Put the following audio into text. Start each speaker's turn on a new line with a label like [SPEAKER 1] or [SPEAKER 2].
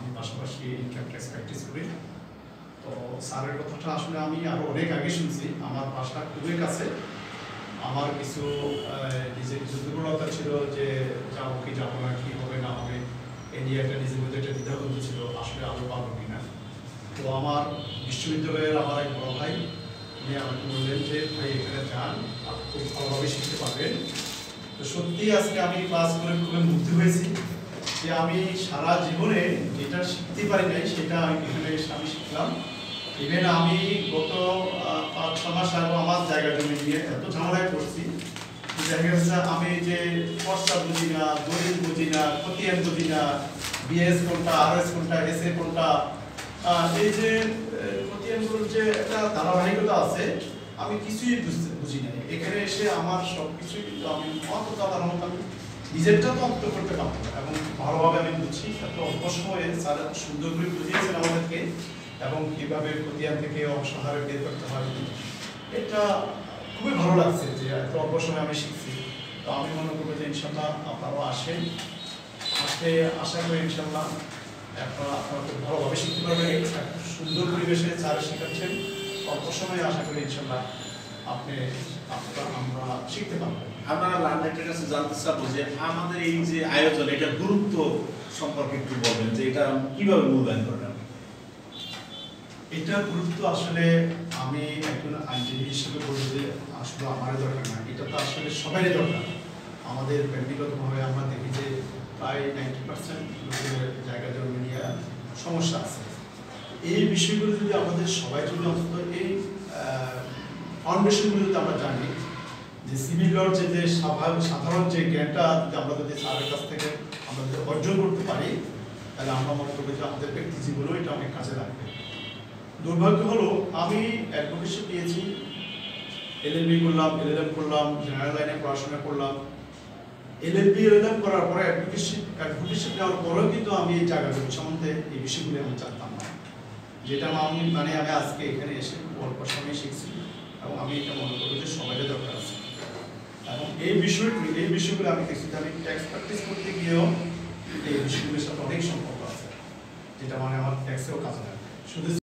[SPEAKER 1] আমি পাশাপাশি income tax practice করি। তো স্যারের কথাটা আসলে আমি আরও অনেক আগে শুনছি। আমার বাসা খুবই কাছে। আমার কিছু নিজের কিছু দুর্বলতা ছিল যে যাবো কি যাবো না, কী হবে না হবে, এ নিয়ে একটা নিজের মধ্যে একটা দ্বিধাদ্বন্দ্ব ছিল, আসলে আরও পাবো কি না। তো আমার বিশ্ববিদ্যালয়ের আমার এক বড় ভাই উনি আমাকে বললেন যে ভাই এখানে যান, আপনি খুব ভালোভাবে শিখতে পারবেন। তো সত্যি আজকে আমি ক্লাস করে খুবই মুগ্ধ হয়েছি যে আমি সারা জীবনে যেটা শিখতে পারি নাই সেটা এখানে এসে আমি শিখলাম। ইভেন আমি গত 5-6 মাস আগে আমার জায়গা জমি নিয়ে এত ঝামেলায় পড়ছি, দেখা গেছে আমি যে খরচা বুঝি না, দলিল বুঝি না, খতিয়ান বুঝি না, বিএস কোনটা, আরএস কোনটা, এসএ কোনটা, এই যে খতিয়ানগুলোর যে একটা ধারাবাহিকতা আছে আমি কিছুই বুঝি নাই। এখানে এসে আমার সব কিছুই কিন্তু আমি অন্তত আমি নিজেরটা তো অন্ত করতে পারবো এবং ভালোভাবে আমি বুঝছি। এত অল্প সময়ে স্যার এত সুন্দর করে বুঝিয়েছেন আমাদেরকে এবং কীভাবে খতিয়ান থেকে অংশহারে বের করতে হয়, এটা খুবই ভালো লাগছে যে এত অল্প সময় আমি শিখছি। তো আমি মনে করবো যে ইনশাল্লাহ আপনারাও আসেন, আসতে আশা করি ইনশাল্লাহ আপনারা খুব ভালোভাবে শিখতে পারবেন। একটা সুন্দর পরিবেশে স্যার শেখাচ্ছেন, অল্প সময়ে আশা করি ইনশাল্লাহ আমরা শিখতে পারবো।
[SPEAKER 2] আমরা লার্নারের কাছে জানতে চাবো যে আমাদের এই যে আয়োজন, এটা গুরুত্ব সম্পর্কে একটু বলবেন যে এটা কিভাবে মূল্যায়ন করেন?
[SPEAKER 1] এটা গুরুত্ব আসলে আমি একজন আইনজীবী হিসেবে বলবো যে আসলে আমারই দরকার না, এটা তো আসলে সবারই দরকার। আমাদের ব্যক্তিগতভাবে আমরা দেখি যে প্রায় 90% লোকের জায়গা জমি নিয়ে সমস্যা আছে। এই বিষয়গুলো যদি আমাদের সবাই যদি অন্তত এই ফাউন্ডেশনগুলো যদি আমরা জানি যে সিভিল লর যে সাধারণ যে জ্ঞানটা যদি আমরা যদি স্যারের কাছ থেকে আমরা যদি অর্জন করতে পারি, তাহলে আমরা মনে করবো যে আমাদের ব্যক্তি জীবনেও এটা অনেক কাজে লাগবে। দুর্ভাগ্য হলো আমি অ্যাডভোকেসি পেয়েছি, এলএলবি করলাম, এলএলএম করলাম, জেনারেল লাইনে পড়াশোনা করলাম। এলএলবি এলএলএম করার পরে অ্যাডভোকেসি নেওয়ার পরেও কিন্তু আমি এই জায়গা সম্বন্ধে এই বিষয়গুলি আমি জানতাম না, যেটা আমি আমি আজকে এখানে এসে অল্প সময় শিখছি এবং আমি এটা মনে করবো যে সবাইয়ের দরকার আছে। এবং এই বিষয়গুলো আমি দেখছি আমি ট্যাক্স প্র্যাকটিস করতে গিয়েও এই বিষয়গুলোর সাথে অনেক সম্পর্ক আছে, যেটা মানে আমার ট্যাক্সেও কাজে লাগে। শুধু